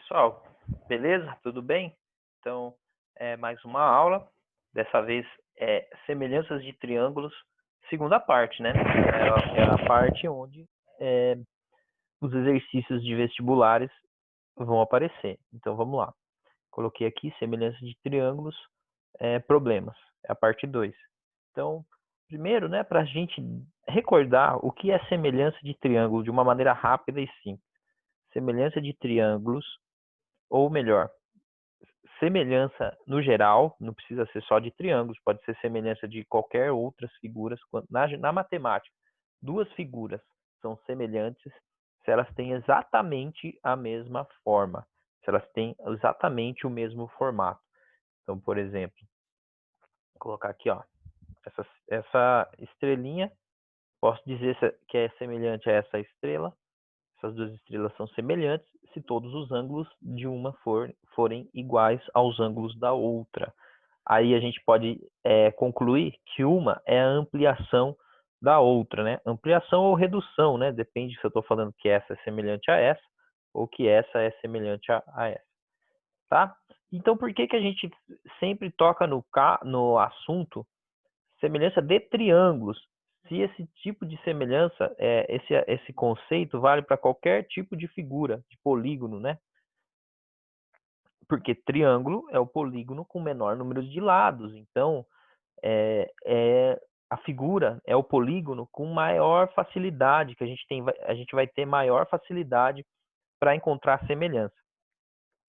Pessoal, beleza? Tudo bem? Então, mais uma aula. Dessa vez semelhanças de triângulos, segunda parte, né? É a parte onde os exercícios de vestibulares vão aparecer. Então, vamos lá. Coloquei aqui semelhanças de triângulos, problemas. É a parte 2. Então, primeiro, né, para a gente recordar o que é semelhança de triângulo de uma maneira rápida e simples. Semelhança de triângulos, ou melhor, semelhança no geral, não precisa ser só de triângulos, pode ser semelhança de qualquer outras figuras. Na matemática, duas figuras são semelhantes se elas têm exatamente a mesma forma, se elas têm exatamente o mesmo formato. Então, por exemplo, vou colocar aqui, ó, essa estrelinha, posso dizer que é semelhante a essa estrela. Essas duas estrelas são semelhantes se todos os ângulos de uma forem iguais aos ângulos da outra. Aí a gente pode concluir que uma é a ampliação da outra, né? Ampliação ou redução, né? Depende se eu estou falando que essa é semelhante a essa ou que essa é semelhante a essa, tá? Então, por que a gente sempre toca no assunto semelhança de triângulos? Se esse tipo de semelhança, esse conceito vale para qualquer tipo de figura, de polígono, né? Porque triângulo é o polígono com menor número de lados. Então, a figura é o polígono com maior facilidade, que a gente vai ter maior facilidade para encontrar semelhança.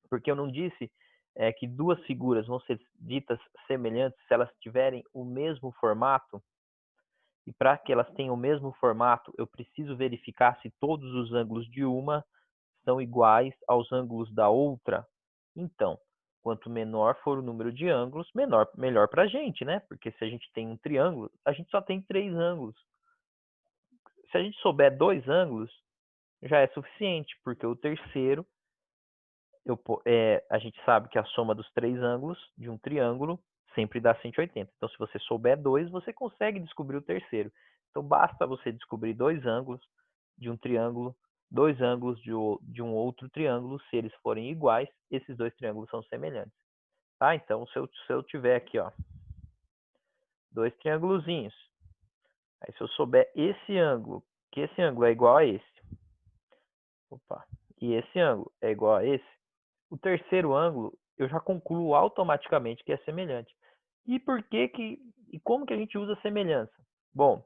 Porque eu não disse que duas figuras vão ser ditas semelhantes se elas tiverem o mesmo formato? E para que elas tenham o mesmo formato, eu preciso verificar se todos os ângulos de uma são iguais aos ângulos da outra. Então, quanto menor for o número de ângulos, melhor para a gente, né? Porque se a gente tem um triângulo, a gente só tem 3 ângulos. Se a gente souber 2 ângulos, já é suficiente, porque o terceiro, a gente sabe que a soma dos 3 ângulos de um triângulo sempre dá 180. Então, se você souber 2, você consegue descobrir o terceiro. Então, basta você descobrir 2 ângulos de um triângulo, 2 ângulos de um outro triângulo. Se eles forem iguais, esses 2 triângulos são semelhantes. Tá? Então, se eu tiver aqui, ó, 2 triângulozinhos, aí se eu souber esse ângulo, que esse ângulo é igual a esse, e esse ângulo é igual a esse, o terceiro ângulo eu já concluo automaticamente que é semelhante. E como que a gente usa semelhança? Bom,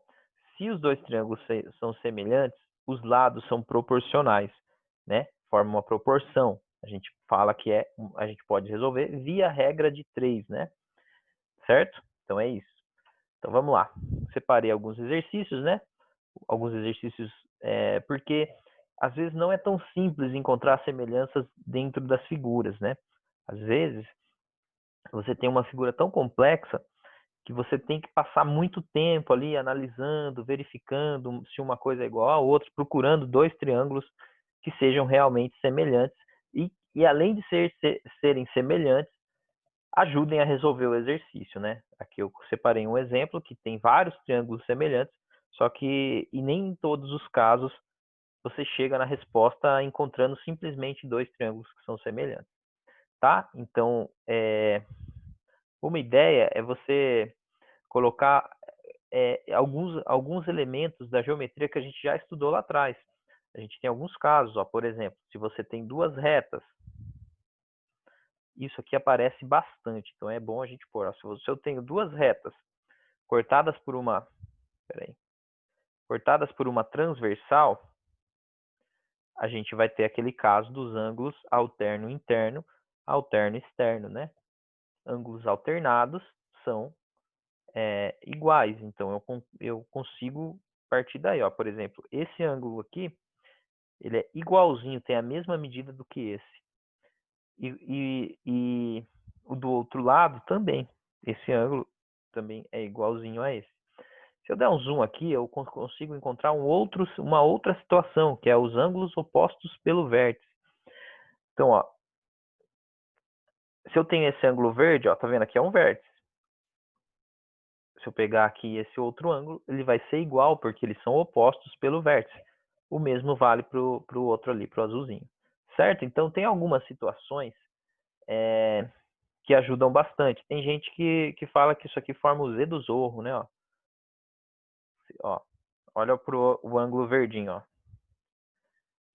se os dois triângulos são semelhantes, os lados são proporcionais, né? Forma uma proporção. A gente fala que a gente pode resolver via regra de 3, né? Certo? Então é isso. Então vamos lá. Separei alguns exercícios, né? Alguns exercícios porque às vezes não é tão simples encontrar semelhanças dentro das figuras, né? Às vezes você tem uma figura tão complexa que você tem que passar muito tempo ali analisando, verificando se uma coisa é igual a outra, procurando 2 triângulos que sejam realmente semelhantes e além de serem semelhantes, ajudem a resolver o exercício, né? Aqui eu separei um exemplo que tem vários triângulos semelhantes, só que nem em todos os casos você chega na resposta encontrando simplesmente 2 triângulos que são semelhantes, tá? Então, uma ideia é você colocar alguns elementos da geometria que a gente já estudou lá atrás. A gente tem alguns casos, ó, por exemplo, se você tem 2 retas, isso aqui aparece bastante, então é bom a gente pôr. Ó, se eu tenho 2 retas cortadas por uma, cortadas por uma transversal, a gente vai ter aquele caso dos ângulos alterno interno, alterno externo, né? Ângulos alternados são iguais, então eu consigo partir daí, ó. Por exemplo, esse ângulo aqui, ele é igualzinho, tem a mesma medida do que esse. E o do outro lado também, esse ângulo também é igualzinho a esse. Se eu der um zoom aqui, eu consigo encontrar uma outra situação, que é os ângulos opostos pelo vértice. Então, ó, se eu tenho esse ângulo verde, ó, tá vendo? Aqui é um vértice. Se eu pegar aqui esse outro ângulo, ele vai ser igual, porque eles são opostos pelo vértice. O mesmo vale para o outro ali, para o azulzinho. certo? Então, tem algumas situações que ajudam bastante. Tem gente que fala que isso aqui forma o Z do Zorro, né? Ó, olha o ângulo verdinho, ó.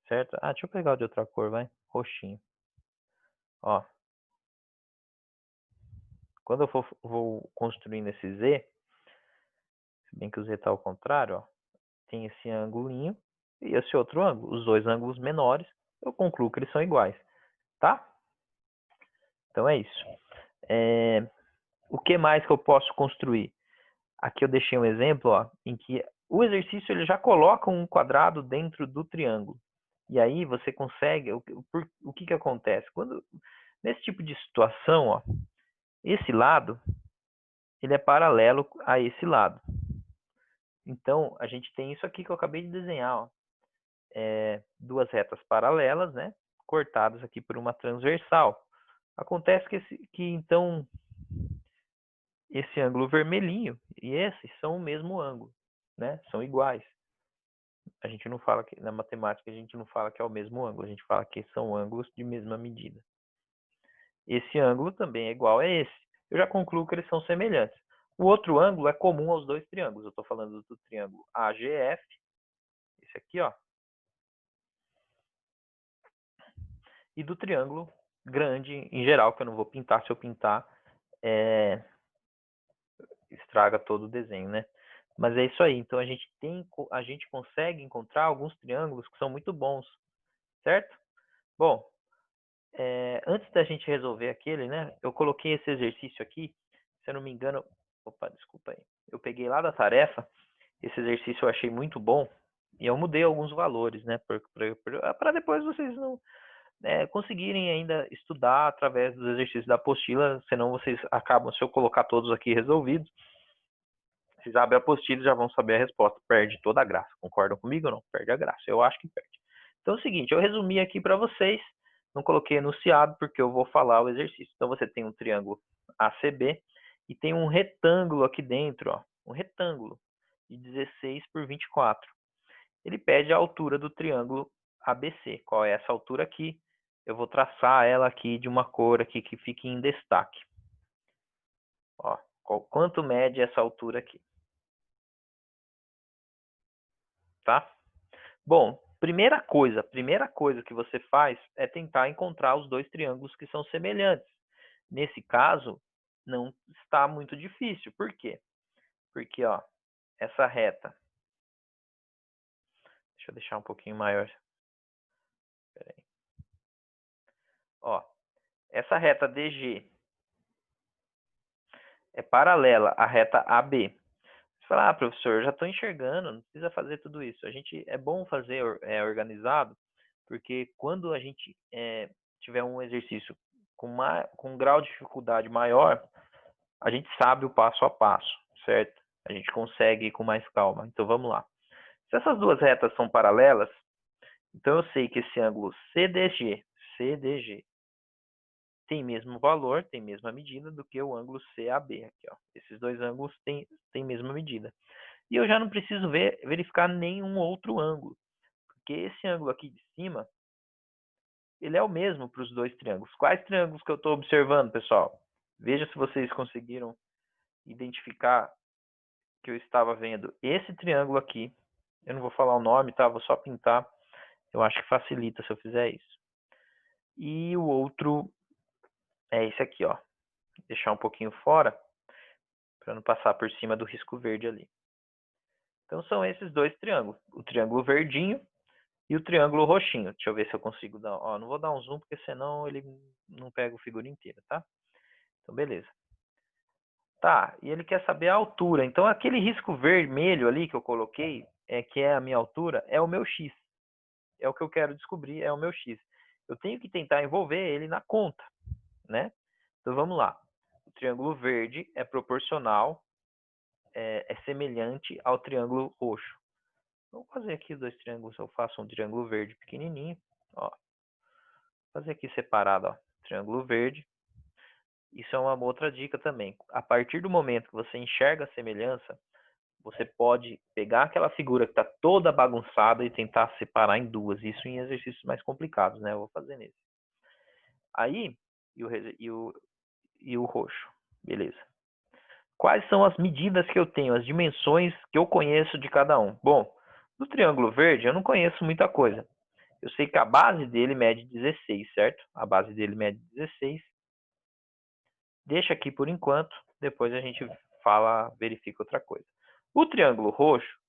Certo? Ah, deixa eu pegar o de outra cor, vai. Roxinho. Ó. Quando eu vou construindo esse Z, se bem que o Z está ao contrário, ó, tem esse ângulozinho e esse outro ângulo. Os dois ângulos menores, eu concluo que eles são iguais, tá? Então é isso. O que mais que eu posso construir? Aqui eu deixei um exemplo, ó, em que o exercício ele já coloca um quadrado dentro do triângulo. E aí você consegue... O que acontece? Nesse tipo de situação, ó, esse lado ele é paralelo a esse lado. Então, a gente tem isso aqui que eu acabei de desenhar, ó. Duas retas paralelas, né? Cortadas aqui por uma transversal. Acontece que então, esse ângulo vermelhinho e esse são o mesmo ângulo, né? São iguais. A gente não fala que, na matemática, a gente não fala que é o mesmo ângulo, a gente fala que são ângulos de mesma medida. Esse ângulo também é igual a esse. Eu já concluo que eles são semelhantes. O outro ângulo é comum aos dois triângulos. Eu estou falando do triângulo AGF, esse aqui, ó, e do triângulo grande em geral, que eu não vou pintar. Se eu pintar, estraga todo o desenho, né? Mas é isso aí. Então a gente consegue encontrar alguns triângulos que são muito bons, certo? Bom, antes da gente resolver aquele, né? Eu coloquei esse exercício aqui, se eu não me engano, opa, desculpa aí. Eu peguei lá da tarefa, esse exercício eu achei muito bom e eu mudei alguns valores, né? Para depois vocês não conseguirem ainda estudar através dos exercícios da apostila, senão vocês acabam, se eu colocar todos aqui resolvidos, vocês abrem a apostila e já vão saber a resposta. Perde toda a graça. Concordam comigo ou não? Perde a graça. Eu acho que perde. Então é o seguinte, eu resumi aqui para vocês, não coloquei enunciado porque eu vou falar o exercício. Então você tem um triângulo ACB e tem um retângulo aqui dentro, ó, um retângulo de 16 por 24. Ele pede a altura do triângulo ABC. Qual é essa altura aqui? Eu vou traçar ela aqui de uma cor aqui que fique em destaque. Ó, quanto mede essa altura aqui? Tá? Bom, primeira coisa que você faz é tentar encontrar os dois triângulos que são semelhantes. Nesse caso, não está muito difícil. Por quê? Porque, ó, essa reta... Deixa eu deixar um pouquinho maior. Pera aí. Ó, essa reta DG é paralela à reta AB. Você fala, professor, eu já estou enxergando, não precisa fazer tudo isso. É bom fazer organizado, porque quando a gente tiver um exercício com um grau de dificuldade maior, a gente sabe o passo a passo, certo? A gente consegue ir com mais calma. Então vamos lá. Se essas duas retas são paralelas, então eu sei que esse ângulo CDG tem mesmo valor, tem mesma medida do que o ângulo CAB aqui, ó. Esses dois ângulos têm mesma medida. E eu já não preciso verificar nenhum outro ângulo, porque esse ângulo aqui de cima, ele é o mesmo para os dois triângulos. Quais triângulos que eu estou observando, pessoal? Veja se vocês conseguiram identificar que eu estava vendo esse triângulo aqui. Eu não vou falar o nome, tá? Vou só pintar. Eu acho que facilita se eu fizer isso. E o outro é esse aqui, ó. Deixar um pouquinho fora, para não passar por cima do risco verde ali. Então são esses dois triângulos. O triângulo verdinho e o triângulo roxinho. Deixa eu ver se eu consigo dar... Ó, não vou dar um zoom, porque senão ele não pega o figura inteira, tá? Então, beleza. Tá, e ele quer saber a altura. Então, aquele risco vermelho ali que eu coloquei, que é a minha altura, é o meu X. É o que eu quero descobrir, é o meu X. Eu tenho que tentar envolver ele na conta, né? Então, vamos lá. O triângulo verde é proporcional, é semelhante ao triângulo roxo. Vamos fazer aqui os dois triângulos. Eu faço um triângulo verde pequenininho, ó. Vou fazer aqui separado, ó. Triângulo verde. Isso é uma outra dica também. A partir do momento que você enxerga a semelhança, você pode pegar aquela figura que está toda bagunçada e tentar separar em duas. Isso em exercícios mais complicados, né? Eu vou fazer nesse. Aí, e o roxo. Beleza. Quais são as medidas que eu tenho, as dimensões que eu conheço de cada um? Bom, do triângulo verde eu não conheço muita coisa. Eu sei que a base dele mede 16, certo? A base dele mede 16. Deixa aqui por enquanto, depois a gente verifica outra coisa. O triângulo roxo,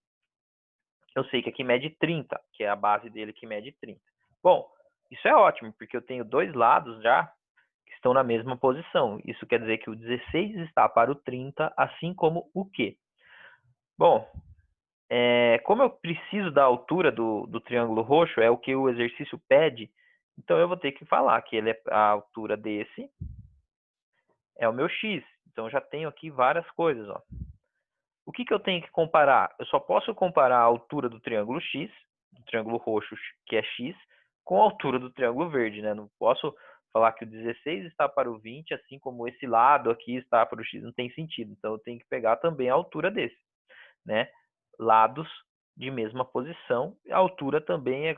eu sei que aqui mede 30, que é a base dele que mede 30. Bom, isso é ótimo, porque eu tenho dois lados já que estão na mesma posição. Isso quer dizer que o 16 está para o 30, assim como o Q. Bom, como eu preciso da altura do triângulo roxo, é o que o exercício pede, então eu vou ter que falar que ele a altura desse é o meu x. Então, eu já tenho aqui várias coisas. Ó. O que eu tenho que comparar? Eu só posso comparar a altura do triângulo x, do triângulo roxo, que é x, com a altura do triângulo verde. Né? Não posso falar que o 16 está para o 20, assim como esse lado aqui está para o x. Não tem sentido. Então, eu tenho que pegar também a altura desse. Né? Lados de mesma posição. A altura também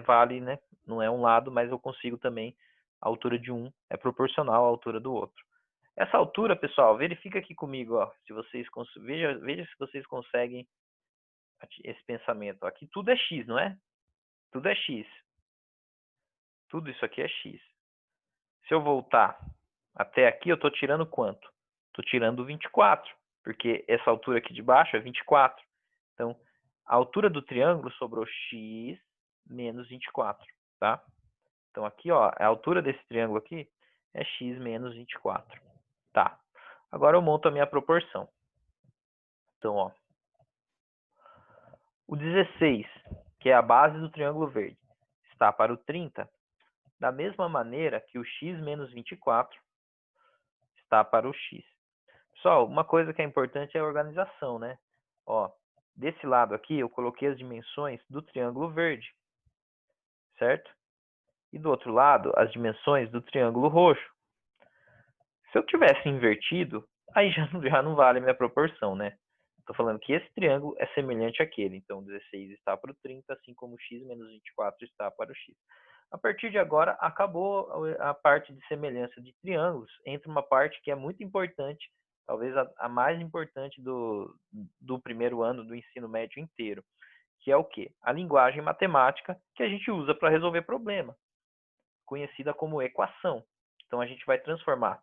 vale, né? Não é um lado, mas eu consigo também. A altura de um é proporcional à altura do outro. Essa altura, pessoal, verifica aqui comigo, ó, se vocês veja se vocês conseguem esse pensamento. Ó. Aqui tudo é x, não é? Tudo é x. Tudo isso aqui é x. Se eu voltar até aqui, eu estou tirando quanto? Estou tirando 24, porque essa altura aqui de baixo é 24. Então, a altura do triângulo sobrou x menos 24, tá? Então, aqui, ó, a altura desse triângulo aqui é x menos 24. Tá. Agora eu monto a minha proporção. Então, ó, o 16, que é a base do triângulo verde, está para o 30, da mesma maneira que o x menos 24 está para o x. Pessoal, uma coisa que é importante é a organização, né? Ó, desse lado aqui, eu coloquei as dimensões do triângulo verde, certo? E do outro lado, as dimensões do triângulo roxo. Se eu tivesse invertido, aí já não vale a minha proporção, né? Estou falando que esse triângulo é semelhante àquele. Então, 16 está para o 30, assim como x menos 24 está para o x. A partir de agora, acabou a parte de semelhança de triângulos. Entra uma parte que é muito importante, talvez a mais importante do primeiro ano do ensino médio inteiro, que é o quê? A linguagem matemática que a gente usa para resolver problema, conhecida como equação. Então, a gente vai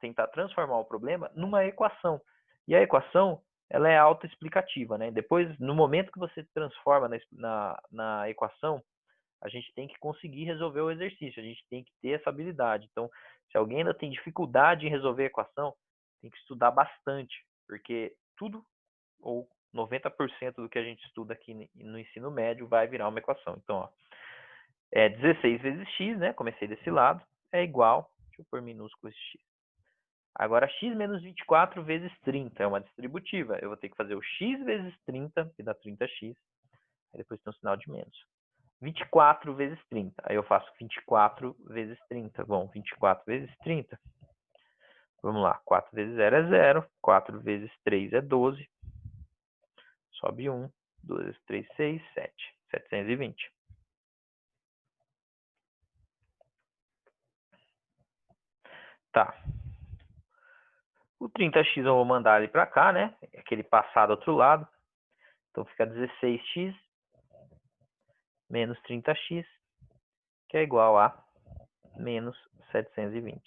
tentar transformar o problema numa equação. E a equação, ela é autoexplicativa, né? Depois, no momento que você transforma na equação, a gente tem que conseguir resolver o exercício, a gente tem que ter essa habilidade. Então, se alguém ainda tem dificuldade em resolver a equação, tem que estudar bastante, porque tudo, ou 90% do que a gente estuda aqui no ensino médio vai virar uma equação. Então, ó, 16 vezes x, né? Comecei desse lado, é igual, deixa eu pôr minúsculo esse x. Agora, x menos 24 vezes 30 é uma distributiva. Eu vou ter que fazer o x vezes 30, que dá 30x. Aí depois tem um sinal de menos. 24 vezes 30. Aí eu faço 24 vezes 30. Bom, 24 vezes 30. Vamos lá. 4 vezes 0 é 0. 4 vezes 3 é 12. Sobe 1. 2 vezes 3, 6, 7. 720. Tá. O 30x eu vou mandar ele para cá, né? Aquele passar do outro lado. Então, fica 16x menos 30x, que é igual a menos 720.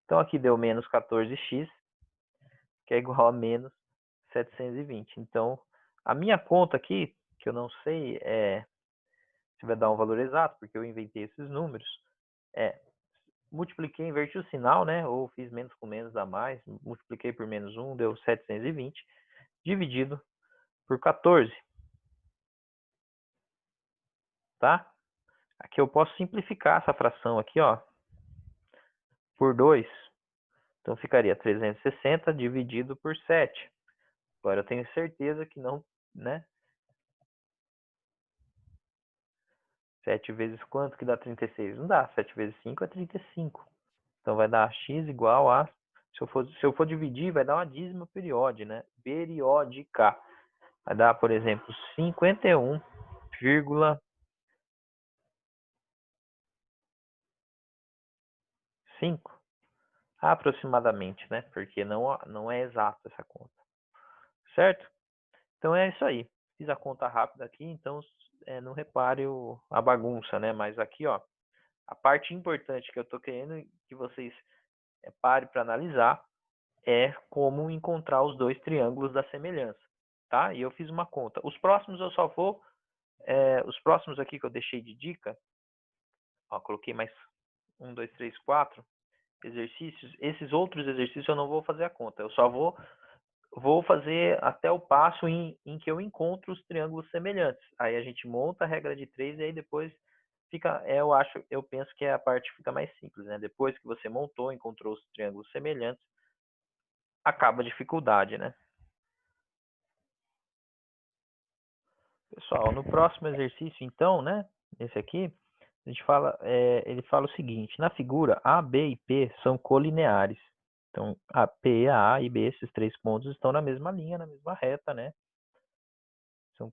Então, aqui deu menos 14x, que é igual a menos 720. Então, a minha conta aqui, que eu não sei se vai dar um valor exato, porque eu inventei esses números, multipliquei, inverti o sinal, né? Ou fiz menos com menos a mais, multipliquei por menos 1, deu 720, dividido por 14. Tá? Aqui eu posso simplificar essa fração aqui, ó, por 2. Então, ficaria 360 dividido por 7. Agora, eu tenho certeza que não, né? 7 vezes quanto que dá 36? Não dá. 7 vezes 5 é 35. Então, vai dar x igual a... Se eu for dividir, vai dar uma dízima periódica, né? Periódica. Vai dar, por exemplo, 51,5 aproximadamente, né? Porque não é exato essa conta, certo? Então é isso aí. Fiz a conta rápida aqui, então não repare a bagunça, né? Mas aqui, ó, a parte importante que eu tô querendo que vocês parem para analisar é como encontrar os dois triângulos da semelhança, tá? E eu fiz uma conta. Os próximos eu só vou, os próximos aqui que eu deixei de dica, ó, coloquei mais 1, 2, 3, 4 exercícios. Esses outros exercícios eu não vou fazer a conta, eu só vou fazer até o passo em que eu encontro os triângulos semelhantes. Aí a gente monta a regra de 3 e aí depois fica, eu penso que a parte fica mais simples, né? Depois que você montou, encontrou os triângulos semelhantes, acaba a dificuldade, né? Pessoal, no próximo exercício, então, né? Esse aqui, a gente fala, ele fala o seguinte: na figura, A, B e P são colineares. Então, a P, A e B, esses três pontos estão na mesma linha, na mesma reta, né?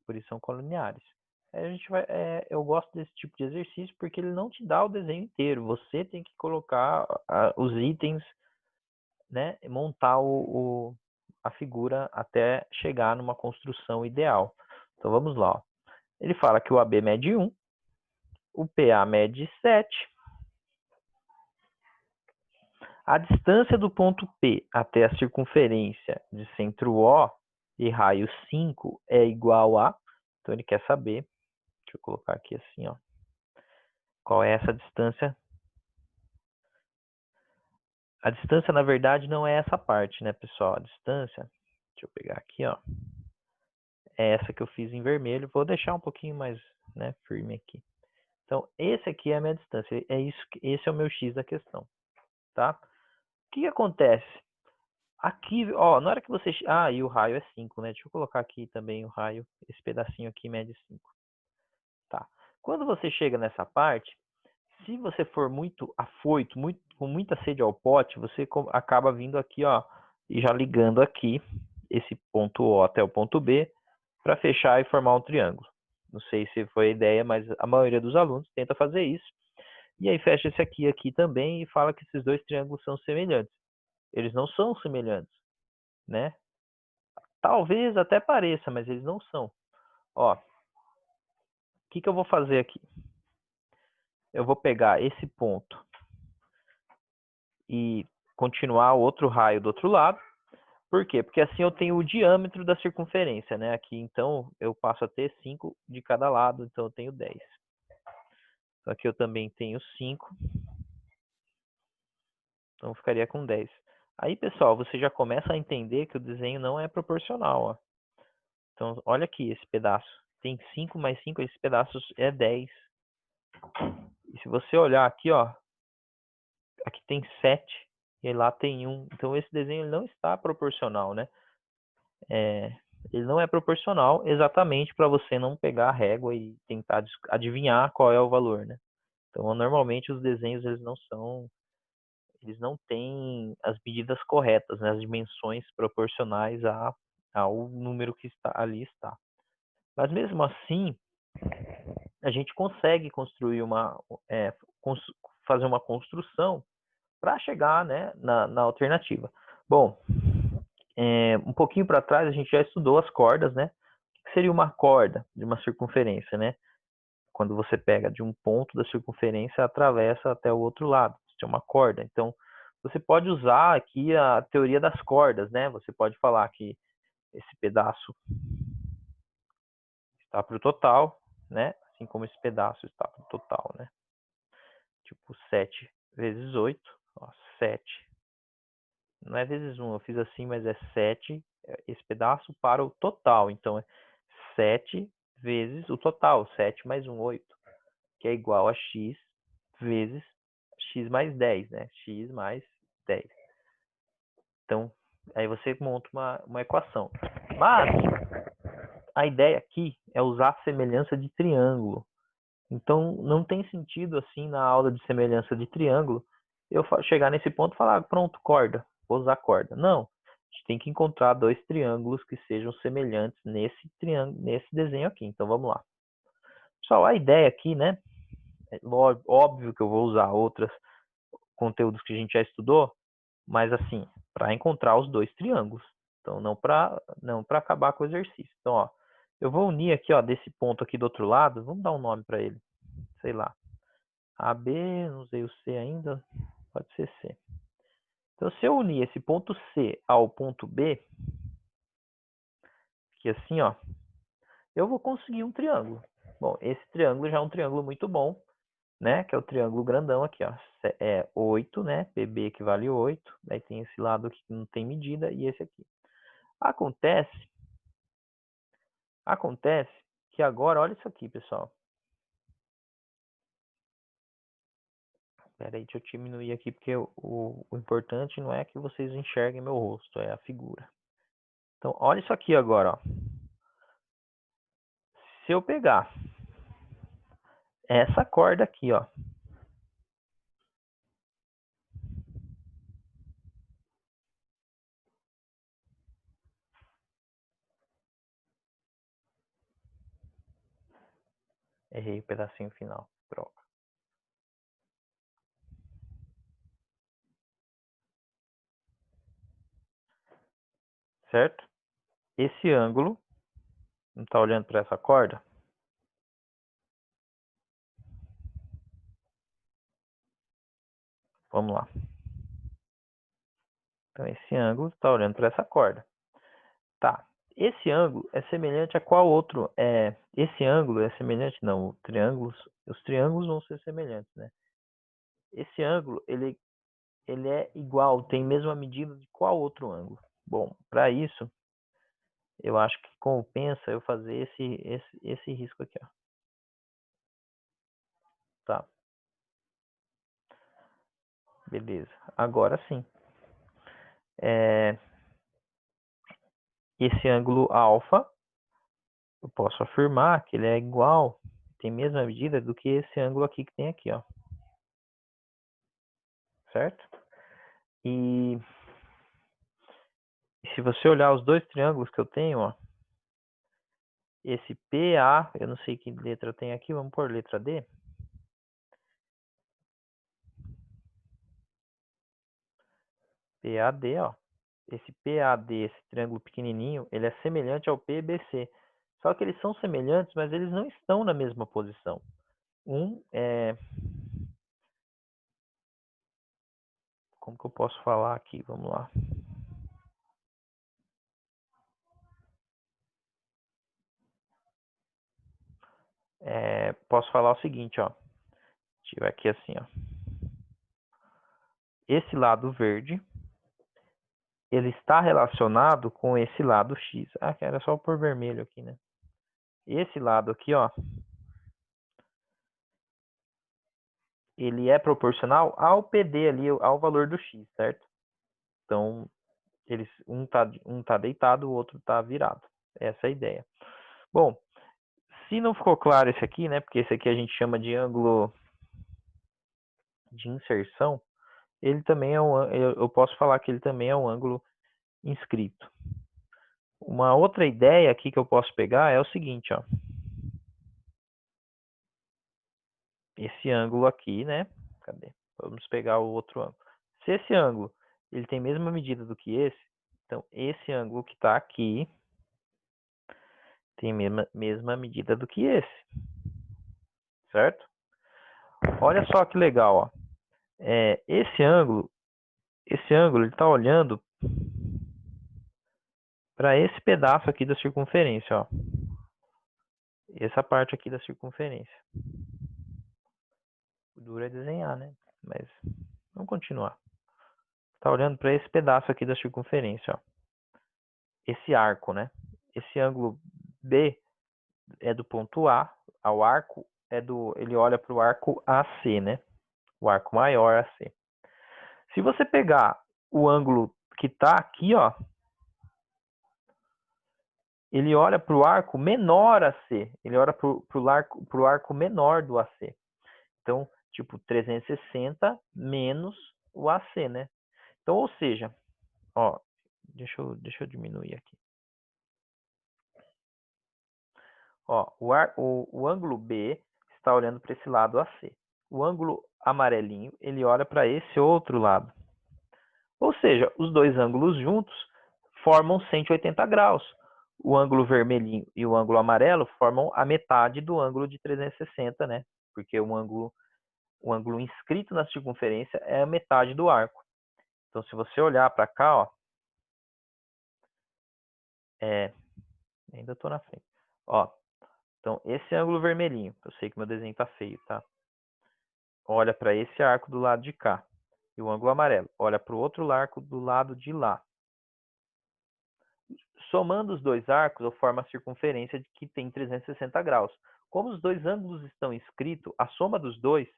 Por isso são colineares. A gente eu gosto desse tipo de exercício porque ele não te dá o desenho inteiro. Você tem que colocar os itens, né? Montar a figura até chegar numa construção ideal. Então vamos lá. Ó. Ele fala que o AB mede 1, o PA mede 7. A distância do ponto P até a circunferência de centro O e raio 5 é igual a... Então ele quer saber, deixa eu colocar aqui assim, ó. Qual é essa distância? A distância, na verdade, não é essa parte, né, pessoal? A distância, deixa eu pegar aqui, ó. É essa que eu fiz em vermelho. Vou deixar um pouquinho mais, né, firme aqui. Então, esse aqui é a minha distância. Esse é o meu x da questão, tá? O que acontece? Aqui, ó, na hora que você... Ah, e o raio é 5, né? Deixa eu colocar aqui também o raio. Esse pedacinho aqui mede 5. Tá. Quando você chega nessa parte, se você for muito afoito, com muita sede ao pote, você acaba vindo aqui, ó, e já ligando aqui esse ponto O até o ponto B para fechar e formar um triângulo. Não sei se foi a ideia, mas a maioria dos alunos tenta fazer isso. E aí fecha esse aqui também e fala que esses dois triângulos são semelhantes. Eles não são semelhantes, né? Talvez até pareça, mas eles não são. Ó, o que eu vou fazer aqui? Eu vou pegar esse ponto e continuar o outro raio do outro lado. Por quê? Porque assim eu tenho o diâmetro da circunferência, né? Aqui, então, eu passo a ter 5 de cada lado, então eu tenho 10. Então, aqui eu também tenho 5. Então, eu ficaria com 10. Aí, pessoal, você já começa a entender que o desenho não é proporcional, ó. Então, olha aqui esse pedaço. Tem 5 mais 5, esse pedaço é 10. E se você olhar aqui, ó, aqui tem 7 e lá tem 1. Então, esse desenho não está proporcional, né? Ele não é proporcional exatamente para você não pegar a régua e tentar adivinhar qual é o valor, né? Então, normalmente os desenhos eles não têm as medidas corretas, né? As dimensões proporcionais ao número que ali está. Mas mesmo assim, a gente consegue construir fazer uma construção para chegar, né, na alternativa. Bom, um pouquinho para trás a gente já estudou as cordas, né? O que seria uma corda de uma circunferência, né? Quando você pega de um ponto da circunferência, atravessa até o outro lado. Isso é uma corda. Então, você pode usar aqui a teoria das cordas, né? Você pode falar que esse pedaço está para o total, né? Assim como esse pedaço está para o total, né? Tipo 7 vezes 8, ó, 7. Não é vezes 1, eu fiz assim, mas é 7 esse pedaço para o total. Então, é 7 vezes o total, 7 mais 1, 8, que é igual a x vezes x mais 10, né? X mais 10. Então, aí você monta uma equação. Mas, a ideia aqui é usar a semelhança de triângulo. Então, não tem sentido, assim, na aula de semelhança de triângulo, eu chegar nesse ponto e falar, pronto, corda, vou usar corda. Não, gente tem que encontrar dois triângulos que sejam semelhantes nesse triângulo, nesse desenho aqui. Então vamos lá. Pessoal, a ideia aqui, né? É óbvio que eu vou usar outros conteúdos que a gente já estudou, mas assim, para encontrar os dois triângulos. Então não para acabar com o exercício. Então, ó, eu vou unir aqui, ó, desse ponto aqui do outro lado, vamos dar um nome para ele. Sei lá. AB, não usei o C ainda, pode ser C. Então, se eu unir esse ponto C ao ponto B, que assim, ó, eu vou conseguir um triângulo. Bom, esse triângulo já é um triângulo muito bom, né? Que é o triângulo grandão aqui, ó. É 8, né? PB equivale 8. Daí tem esse lado aqui que não tem medida e esse aqui. Acontece que agora, olha isso aqui, pessoal. Espera aí, deixa eu diminuir aqui, porque o importante não é que vocês enxerguem meu rosto, é a figura. Então, olha isso aqui agora, ó. Se eu pegar essa corda aqui, ó. Errei o pedacinho final. Troca. Certo? Esse ângulo, não está olhando para essa corda? Vamos lá. Então, esse ângulo está olhando para essa corda. Tá. Esse ângulo é semelhante a qual outro? Esse ângulo é semelhante? Não, os triângulos vão ser semelhantes, né? Esse ângulo, ele é igual, tem a mesma medida de qual outro ângulo? Bom, para isso, eu acho que compensa eu fazer esse risco aqui, ó. Tá. Beleza. Agora sim. Esse ângulo alfa, eu posso afirmar que ele é igual, tem a mesma medida do que esse ângulo aqui que tem aqui, ó. Certo? E se você olhar os dois triângulos que eu tenho, ó, esse PA, eu não sei que letra eu tenho aqui, vamos pôr letra D. PAD, ó. Esse PAD, esse triângulo pequenininho, ele é semelhante ao PBC. Só que eles são semelhantes, mas eles não estão na mesma posição. Como que eu posso falar aqui? Vamos lá. Posso falar o seguinte, ó. Tiver aqui assim, ó. Esse lado verde, ele está relacionado com esse lado X. Ah, era só por vermelho aqui, né? Esse lado aqui, ó, ele é proporcional ao PD ali, ao valor do X, certo? Então, um tá deitado, o outro tá virado. Essa é a ideia. Bom, se não ficou claro esse aqui, né? Porque esse aqui a gente chama de ângulo de inserção, ele também é eu posso falar que ele também é um ângulo inscrito. Uma outra ideia aqui que eu posso pegar é o seguinte, ó. Esse ângulo aqui, né? Cadê? Vamos pegar o outro ângulo. Se esse ângulo ele tem a mesma medida do que esse, então esse ângulo que está aqui tem a mesma medida do que esse, certo? Olha só que legal, ó. Esse ângulo ele está olhando para esse pedaço aqui da circunferência, ó. Essa parte aqui da circunferência. O duro é desenhar, né? Mas vamos continuar. Está olhando para esse pedaço aqui da circunferência, ó. Esse arco, né? Esse ângulo B é do ponto A ao arco, ele olha para o arco AC, né? O arco maior AC. Se você pegar o ângulo que está aqui, ó, ele olha para o arco menor AC. Ele olha para o arco menor do AC. Então, tipo, 360 menos o AC, né? Então, ou seja, ó, Deixa eu diminuir aqui. Ó, o ângulo B está olhando para esse lado AC. O ângulo amarelinho, ele olha para esse outro lado. Ou seja, os dois ângulos juntos formam 180 graus. O ângulo vermelhinho e o ângulo amarelo formam a metade do ângulo de 360, né? Porque o ângulo inscrito na circunferência é a metade do arco. Então, se você olhar para cá, ó, ainda estou na frente. Ó, então, esse ângulo vermelhinho, eu sei que meu desenho está feio, tá? Olha para esse arco do lado de cá. E o ângulo amarelo olha para o outro arco do lado de lá. Somando os dois arcos, eu formo a circunferência que tem 360 graus. Como os dois ângulos estão inscritos, a soma dos dois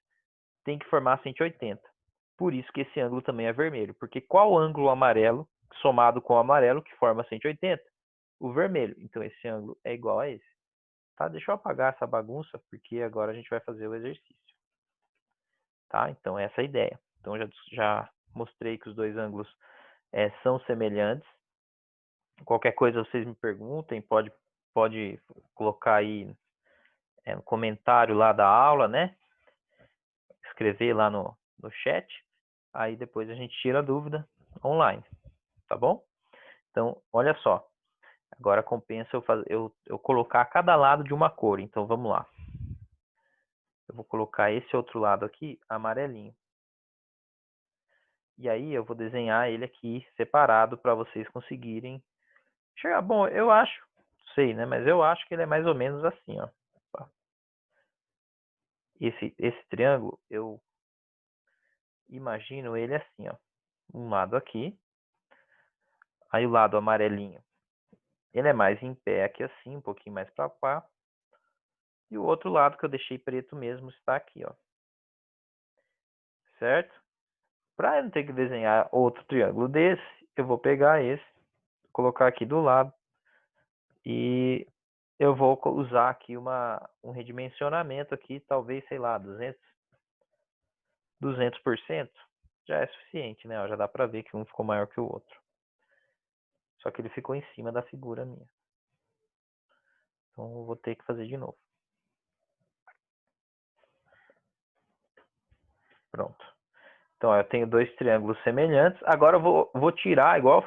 tem que formar 180. Por isso que esse ângulo também é vermelho. Porque qual ângulo amarelo somado com o amarelo que forma 180? O vermelho. Então, esse ângulo é igual a esse. Tá? Deixa eu apagar essa bagunça, porque agora a gente vai fazer o exercício. Tá? Então, essa é a ideia. Então, já mostrei que os dois ângulos são semelhantes. Qualquer coisa vocês me perguntem, pode colocar aí no comentário lá da aula, né? Escrever lá no chat. Aí depois a gente tira a dúvida online, tá bom? Então, olha só. Agora compensa eu colocar cada lado de uma cor. Então, vamos lá. Eu vou colocar esse outro lado aqui, amarelinho. E aí eu vou desenhar ele aqui separado para vocês conseguirem chegar. Bom, eu acho, sei, né? Mas eu acho que ele é mais ou menos assim, ó. Esse triângulo, eu imagino ele assim, ó. Um lado aqui. Aí o lado amarelinho, ele é mais em pé aqui assim, um pouquinho mais para cá. E o outro lado que eu deixei preto mesmo está aqui, ó. Certo? Para eu não ter que desenhar outro triângulo desse, eu vou pegar esse, colocar aqui do lado e eu vou usar aqui um redimensionamento aqui, talvez, sei lá, 200%. Já é suficiente, né? Ó, já dá para ver que um ficou maior que o outro. Só que ele ficou em cima da figura minha. Então, eu vou ter que fazer de novo. Pronto. Então, eu tenho dois triângulos semelhantes. Agora, eu vou tirar, igual eu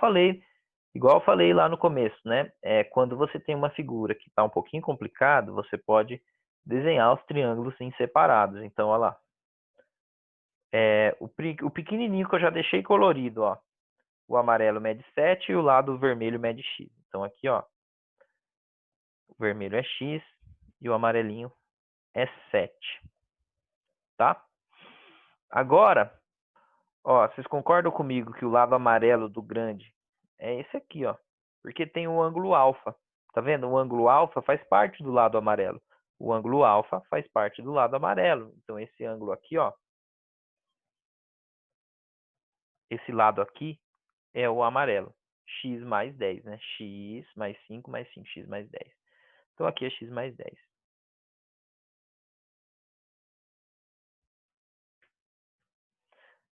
falei lá no começo, né? Quando você tem uma figura que está um pouquinho complicado, você pode desenhar os triângulos em separados. Então, olha lá. O pequenininho que eu já deixei colorido, ó. O amarelo mede 7 e o lado vermelho mede x. Então, aqui, ó. O vermelho é x e o amarelinho é 7. Tá? Agora, ó, vocês concordam comigo que o lado amarelo do grande é esse aqui, ó. Porque tem o ângulo alfa. Tá vendo? O ângulo alfa faz parte do lado amarelo. O ângulo alfa faz parte do lado amarelo. Então, esse ângulo aqui, ó. Esse lado aqui é o amarelo. X mais 10, né? X mais 5 mais 5, x mais 10. Então, aqui é x mais 10.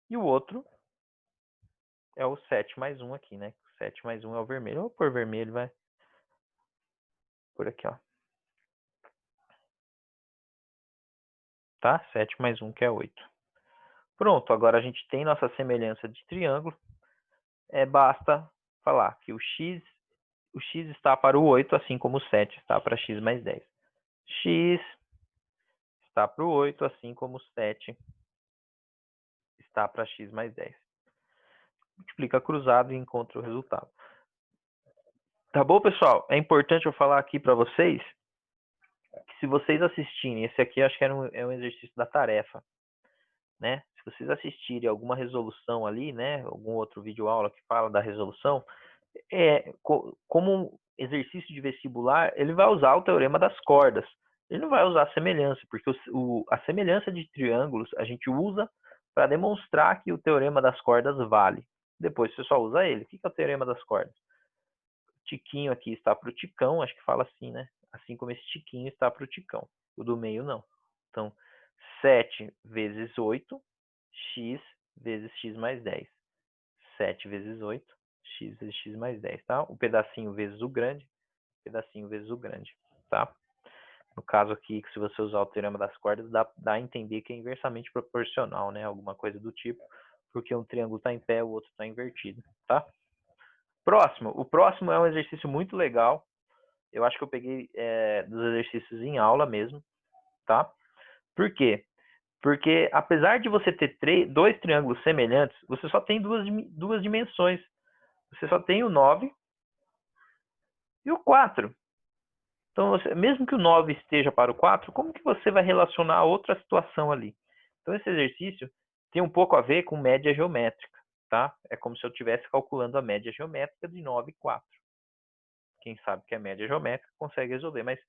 E o outro é o 7 mais 1 aqui, né? 7 mais 1 é o vermelho. Vou pôr vermelho, vai. Por aqui, ó. Tá? 7 mais 1, que é 8. Pronto, agora a gente tem nossa semelhança de triângulo. Basta falar que o x está para o 8, assim como o 7 está para x mais 10. X está para o 8, assim como o 7 está para x mais 10. Multiplica cruzado e encontra o resultado. Tá bom, pessoal? É importante eu falar aqui para vocês que se vocês assistirem, esse aqui acho que é um exercício da tarefa, né? Se vocês assistirem alguma resolução ali, né? Algum outro vídeo aula que fala da resolução, como um exercício de vestibular, ele vai usar o teorema das cordas. Ele não vai usar a semelhança, porque a semelhança de triângulos a gente usa para demonstrar que o teorema das cordas vale. Depois você só usa ele. O que é o teorema das cordas? O tiquinho aqui está para o ticão, acho que fala assim, né? Assim como esse tiquinho está para o ticão. O do meio não. Então, 7 vezes 8, x vezes x mais 10. 7 vezes 8, x vezes x mais 10, tá? O pedacinho vezes o grande, tá? No caso aqui, se você usar o teorema das cordas, dá a entender que é inversamente proporcional, né? Alguma coisa do tipo, porque um triângulo está em pé, o outro está invertido, tá? Próximo. O próximo é um exercício muito legal. Eu acho que eu peguei dos exercícios em aula mesmo, tá? Por quê? Porque apesar de você ter dois triângulos semelhantes, você só tem duas dimensões. Você só tem o 9 e o 4. Então, mesmo que o 9 esteja para o 4, como que você vai relacionar a outra situação ali? Então, esse exercício tem um pouco a ver com média geométrica, tá? É como se eu estivesse calculando a média geométrica de 9 e 4. Quem sabe que é média geométrica consegue resolver. Mas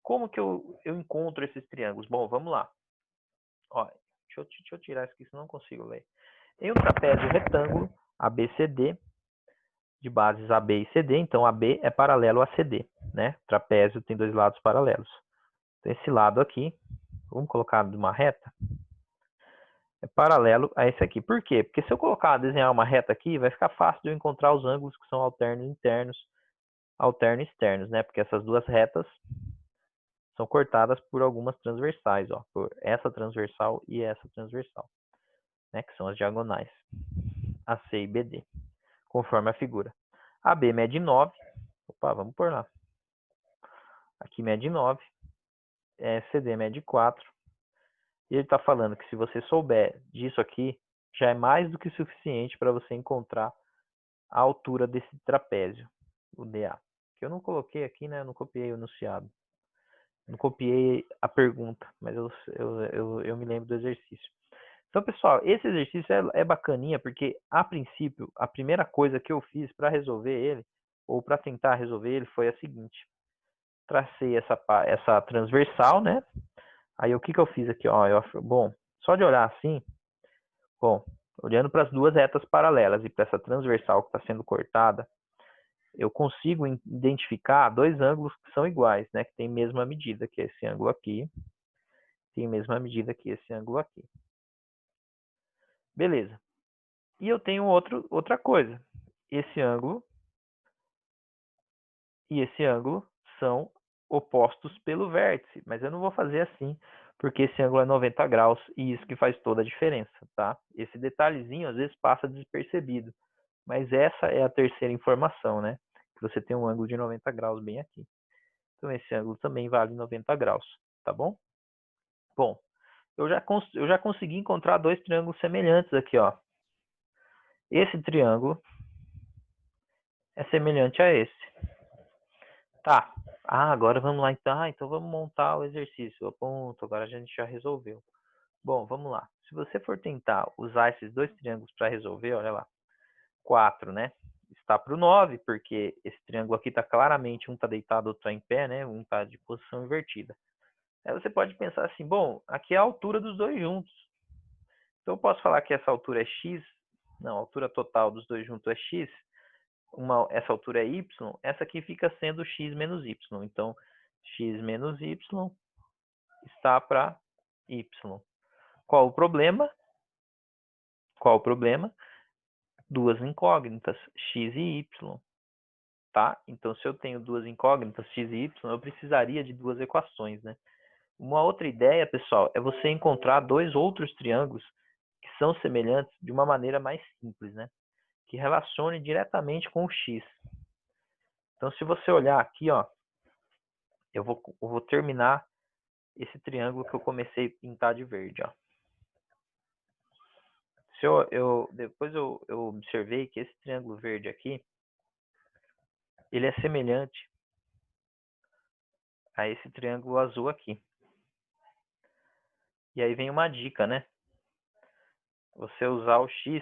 como que eu encontro esses triângulos? Bom, vamos lá. Ó, deixa eu tirar isso aqui, senão não consigo ler. Tem um trapézio retângulo ABCD, de bases AB e CD, então AB é paralelo a CD, né? Trapézio tem dois lados paralelos. Então, esse lado aqui, vamos colocar de uma reta, é paralelo a esse aqui. Por quê? Porque se eu desenhar uma reta aqui, vai ficar fácil de eu encontrar os ângulos que são alternos internos, alterno externos, né? Porque essas duas retas são cortadas por algumas transversais, ó, por essa transversal e essa transversal, né? Que são as diagonais, AC e BD, conforme a figura. AB mede 9, opa, vamos por lá. Aqui mede 9, CD mede 4. E ele está falando que se você souber disso aqui, já é mais do que suficiente para você encontrar a altura desse trapézio, o DA. Que eu não coloquei aqui, né? Eu não copiei o enunciado. Não copiei a pergunta, mas eu me lembro do exercício. Então, pessoal, esse exercício é bacaninha, porque, a princípio, a primeira coisa que eu fiz para resolver ele, ou para tentar resolver ele, foi a seguinte. Tracei essa transversal, né? Aí, o que eu fiz aqui? Ó, bom, só de olhar assim, bom, olhando para as duas retas paralelas e para essa transversal que está sendo cortada, eu consigo identificar dois ângulos que são iguais, né? Que tem mesma medida, que é esse ângulo aqui, tem mesma medida que esse ângulo aqui. Beleza. E eu tenho outra coisa. Esse ângulo e esse ângulo são opostos pelo vértice, mas eu não vou fazer assim, porque esse ângulo é 90 graus e isso que faz toda a diferença, tá? Esse detalhezinho às vezes passa despercebido, mas essa é a terceira informação, né? Que você tem um ângulo de 90 graus bem aqui. Então esse ângulo também vale 90 graus, tá bom? Bom, eu já consegui encontrar dois triângulos semelhantes aqui, ó. Esse triângulo é semelhante a esse. Tá. Agora vamos lá então. Então vamos montar o exercício. Ponto. Agora a gente já resolveu. Bom, vamos lá. Se você for tentar usar esses dois triângulos para resolver, olha lá. 4, né? Está para o 9, porque esse triângulo aqui está claramente, um está deitado, outro está em pé, né? Um está de posição invertida. Aí você pode pensar assim, bom, aqui é a altura dos dois juntos. Então eu posso falar que essa altura é x, não, a altura total dos dois juntos é x, essa altura é y, essa aqui fica sendo x menos y. Então, x menos y está para y. Qual o problema? Duas incógnitas, x e y. Tá? Então, se eu tenho duas incógnitas, x e y, eu precisaria de duas equações, né? Uma outra ideia, pessoal, é você encontrar dois outros triângulos que são semelhantes de uma maneira mais simples, né? Que relacione diretamente com o x. Então, se você olhar aqui, ó, eu vou terminar esse triângulo que eu comecei a pintar de verde, ó. Depois eu observei que esse triângulo verde aqui, ele é semelhante a esse triângulo azul aqui. E aí vem uma dica, né? Você usar o x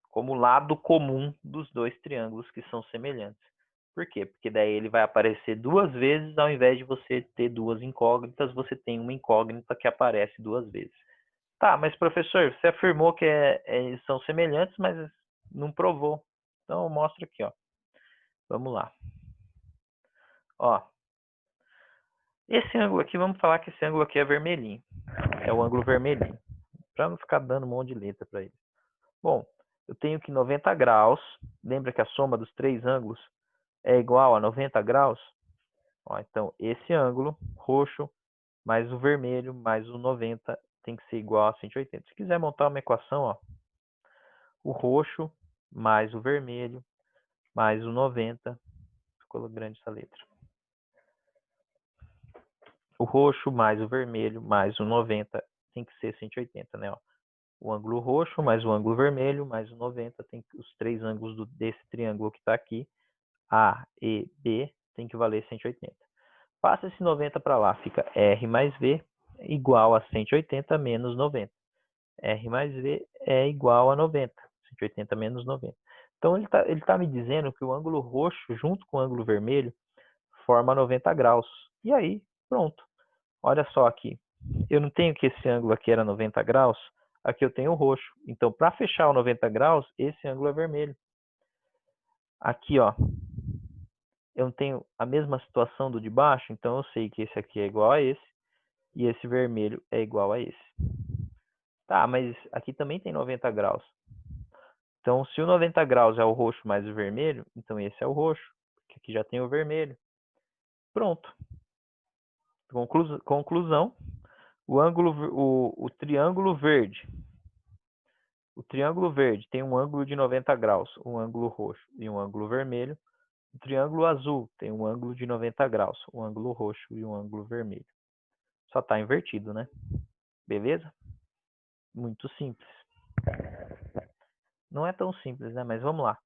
como lado comum dos dois triângulos que são semelhantes. Por quê? Porque daí ele vai aparecer duas vezes, ao invés de você ter duas incógnitas, você tem uma incógnita que aparece duas vezes. Tá, mas professor, você afirmou que eles são semelhantes, mas não provou. Então eu mostro aqui, ó. Vamos lá. Ó, esse ângulo aqui, vamos falar que esse ângulo aqui é vermelhinho. É o ângulo vermelhinho. Para não ficar dando um monte de letra para ele. Bom, eu tenho que 90 graus, lembra que a soma dos três ângulos é igual a 90 graus? Ó, então, esse ângulo roxo mais o vermelho mais o 90 tem que ser igual a 180. Se quiser montar uma equação, ó, o roxo mais o vermelho mais o 90, ficou grande essa letra. O roxo mais o vermelho mais o 90 tem que ser 180, né? Ó. O ângulo roxo mais o ângulo vermelho mais o 90, tem que, os três ângulos desse triângulo que está aqui, A e B, tem que valer 180. Passa esse 90 para lá, fica R mais V igual a 180 menos 90. R mais V é igual a 90. 180 menos 90. Então, ele tá me dizendo que o ângulo roxo, junto com o ângulo vermelho, forma 90 graus. E aí, pronto. Olha só aqui. Eu não tenho que esse ângulo aqui era 90 graus. Aqui eu tenho o roxo. Então, para fechar o 90 graus, esse ângulo é vermelho. Aqui, ó, eu não tenho a mesma situação do de baixo, então eu sei que esse aqui é igual a esse, e esse vermelho é igual a esse. Tá, mas aqui também tem 90 graus. Então, se o 90 graus é o roxo mais o vermelho, então esse é o roxo, porque aqui já tem o vermelho. Pronto. Conclusão, o triângulo verde. O triângulo verde tem um ângulo de 90 graus, um ângulo roxo e um ângulo vermelho. O triângulo azul tem um ângulo de 90 graus, um ângulo roxo e um ângulo vermelho. Só está invertido, né? Beleza? Muito simples. Não é tão simples, né? Mas vamos lá.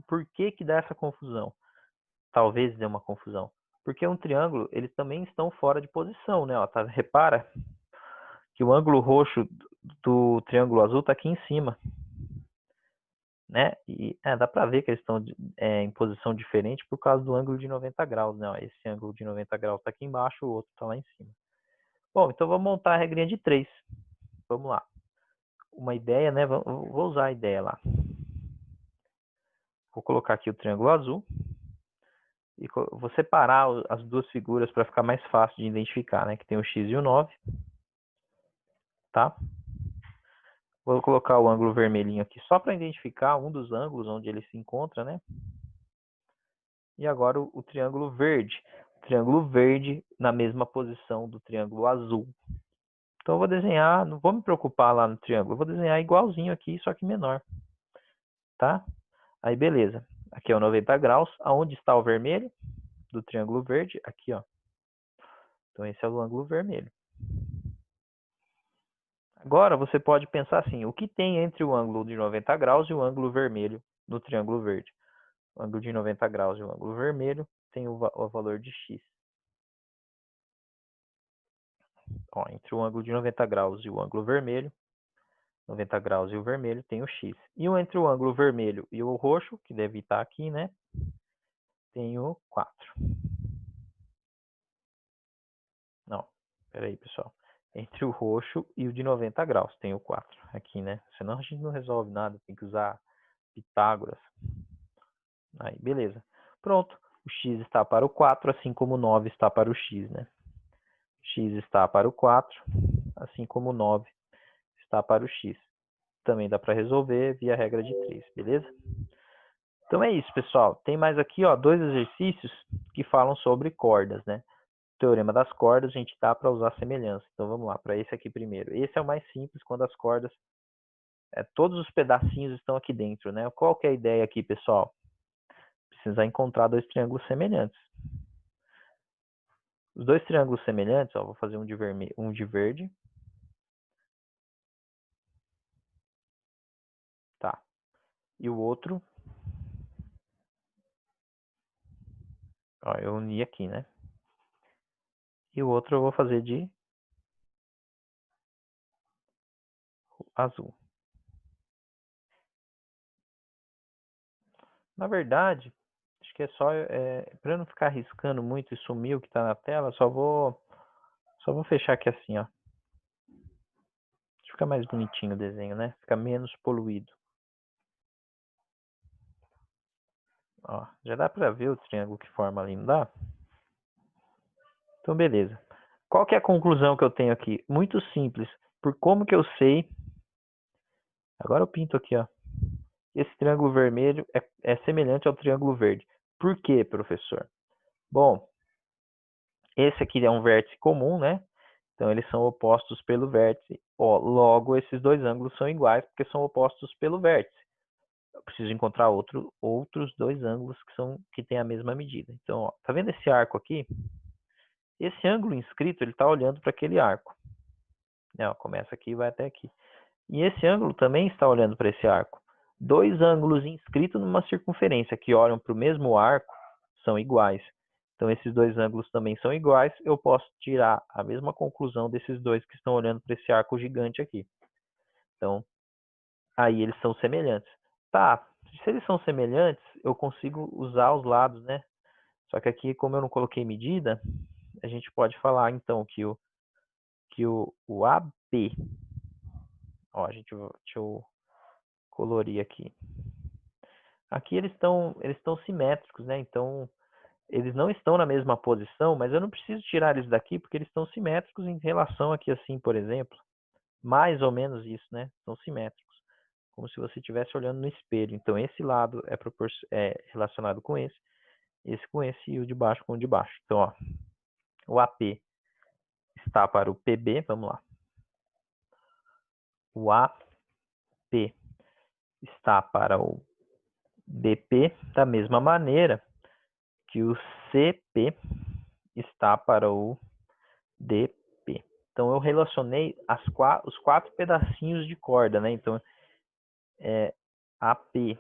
Por que dá essa confusão? Talvez dê uma confusão. Porque um triângulo, eles também estão fora de posição, né? Ó, tá? Repara que o ângulo roxo do triângulo azul está aqui em cima. Né? E dá para ver que eles estão em posição diferente por causa do ângulo de 90 graus. Né? Ó, esse ângulo de 90 graus está aqui embaixo, o outro está lá em cima. Bom, então vamos montar a regrinha de 3. Vamos lá. Uma ideia, né? Vou usar a ideia lá. Vou colocar aqui o triângulo azul. E vou separar as duas figuras para ficar mais fácil de identificar, né? Que tem o X e o 9. Tá? Vou colocar o ângulo vermelhinho aqui só para identificar um dos ângulos onde ele se encontra, né? E agora o triângulo verde. O triângulo verde na mesma posição do triângulo azul. Então eu vou desenhar, não vou me preocupar lá no triângulo, eu vou desenhar igualzinho aqui, só que menor. Tá? Aí beleza. Aqui é o 90 graus. Aonde está o vermelho do triângulo verde? Aqui, ó. Então esse é o ângulo vermelho. Agora você pode pensar assim, o que tem entre o ângulo de 90 graus e o ângulo vermelho no triângulo verde? O ângulo de 90 graus e o ângulo vermelho tem o valor de x. Ó, entre o ângulo de 90 graus e o ângulo vermelho, 90 graus e o vermelho tem o x. E entre o ângulo vermelho e o roxo, que deve estar aqui, né? Tem o 4. Não, peraí, pessoal. Entre o roxo e o de 90 graus tem o 4 aqui, né? Senão a gente não resolve nada, tem que usar Pitágoras. Aí, beleza. Pronto. O x está para o 4, assim como o 9 está para o x, né? X está para o 4, assim como o 9 está para o x. Também dá para resolver via regra de 3, beleza? Então é isso, pessoal. Tem mais aqui, ó, 2 exercícios que falam sobre cordas, né? O teorema das cordas, a gente dá para usar semelhança. Então vamos lá, para esse aqui primeiro. Esse é o mais simples, quando as cordas, todos os pedacinhos estão aqui dentro, né? Qual que é a ideia aqui, pessoal? Precisar encontrar dois triângulos semelhantes. Os dois triângulos semelhantes, ó, vou fazer um de vermelho, um de verde. Tá. E o outro, ó, eu uni aqui, né? E o outro eu vou fazer de azul. Na verdade, acho que é só, para eu não ficar riscando muito e sumir o que está na tela, só vou fechar aqui assim, ó. Fica mais bonitinho o desenho, né? Fica menos poluído. Ó, já dá para ver o triângulo que forma ali, não dá? Então, beleza. Qual que é a conclusão que eu tenho aqui? Muito simples. Por como que eu sei... Agora eu pinto aqui, ó. esse triângulo vermelho é semelhante ao triângulo verde. Por quê, professor? Bom, esse aqui é um vértice comum, né? Então, eles são opostos pelo vértice. Ó, logo, esses dois ângulos são iguais porque são opostos pelo vértice. Eu preciso encontrar outros dois ângulos que têm a mesma medida. Então, ó, tá vendo esse arco aqui? Esse ângulo inscrito, ele está olhando para aquele arco. Ó, começa aqui e vai até aqui. E esse ângulo também está olhando para esse arco. Dois ângulos inscritos numa circunferência que olham para o mesmo arco são iguais. Então, esses dois ângulos também são iguais. Eu posso tirar a mesma conclusão desses dois que estão olhando para esse arco gigante aqui. Então, aí eles são semelhantes. Tá, se eles são semelhantes, eu consigo usar os lados, né? Só que aqui, como eu não coloquei medida, a gente pode falar, então, que o AB... Ó, deixa eu colorir aqui. Aqui eles estão simétricos, né? Então, eles não estão na mesma posição, mas eu não preciso tirar eles daqui porque eles estão simétricos em relação aqui assim, por exemplo. Mais ou menos isso, né? São simétricos. Como se você estivesse olhando no espelho. Então, esse lado é relacionado com esse com esse e o de baixo com o de baixo. Então, ó, o AP está para o PB, vamos lá. O AP está para o BP, da mesma maneira que o CP está para o DP. Então, eu relacionei os quatro pedacinhos de corda, né? Então, é AP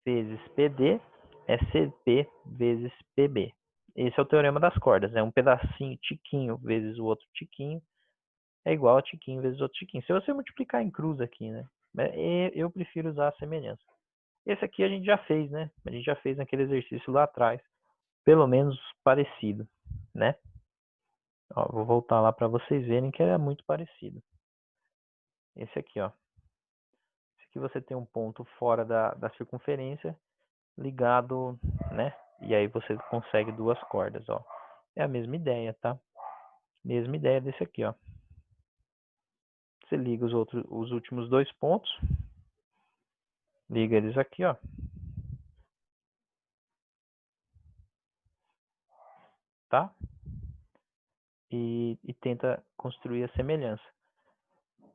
vezes PD é CP vezes PB. Esse é o teorema das cordas, né? Um pedacinho, tiquinho, vezes o outro tiquinho, é igual a tiquinho vezes outro tiquinho. Se você multiplicar em cruz aqui, né? Eu prefiro usar a semelhança. Esse aqui a gente já fez, né? A gente já fez naquele exercício lá atrás. Pelo menos parecido, né? Ó, vou voltar lá para vocês verem que é muito parecido. Esse aqui, ó. Esse aqui você tem um ponto fora da circunferência ligado, né? E aí você consegue duas cordas, ó. É a mesma ideia, tá? Mesma ideia desse aqui, ó. Você liga os últimos dois pontos. Liga eles aqui, ó. Tá? E tenta construir a semelhança.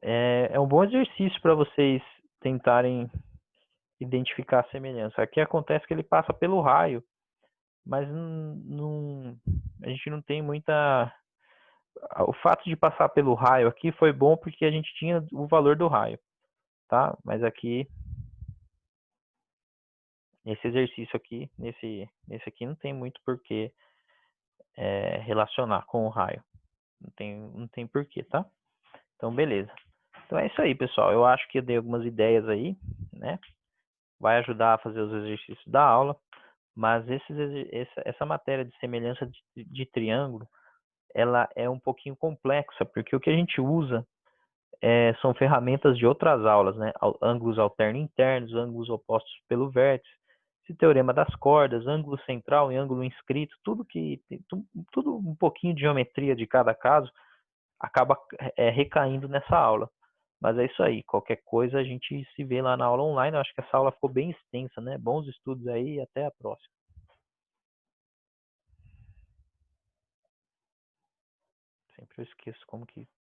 É um bom exercício para vocês tentarem identificar a semelhança. Aqui acontece que ele passa pelo raio, mas a gente não tem muita... O fato de passar pelo raio aqui foi bom porque a gente tinha o valor do raio, tá? Mas aqui, nesse exercício aqui, nesse aqui não tem muito porquê relacionar com o raio. Não tem porquê, tá? Então, beleza. Então é isso aí, pessoal. Eu acho que eu dei algumas ideias aí, né? Vai ajudar a fazer os exercícios da aula, mas essa matéria de semelhança de triângulo, ela é um pouquinho complexa, porque o que a gente usa são ferramentas de outras aulas, né? Ângulos alterno-internos, ângulos opostos pelo vértice, esse teorema das cordas, ângulo central e ângulo inscrito, tudo um pouquinho de geometria de cada caso acaba recaindo nessa aula. Mas é isso aí, qualquer coisa a gente se vê lá na aula online. Eu acho que essa aula ficou bem extensa, né? Bons estudos aí e até a próxima. Sempre eu esqueço como que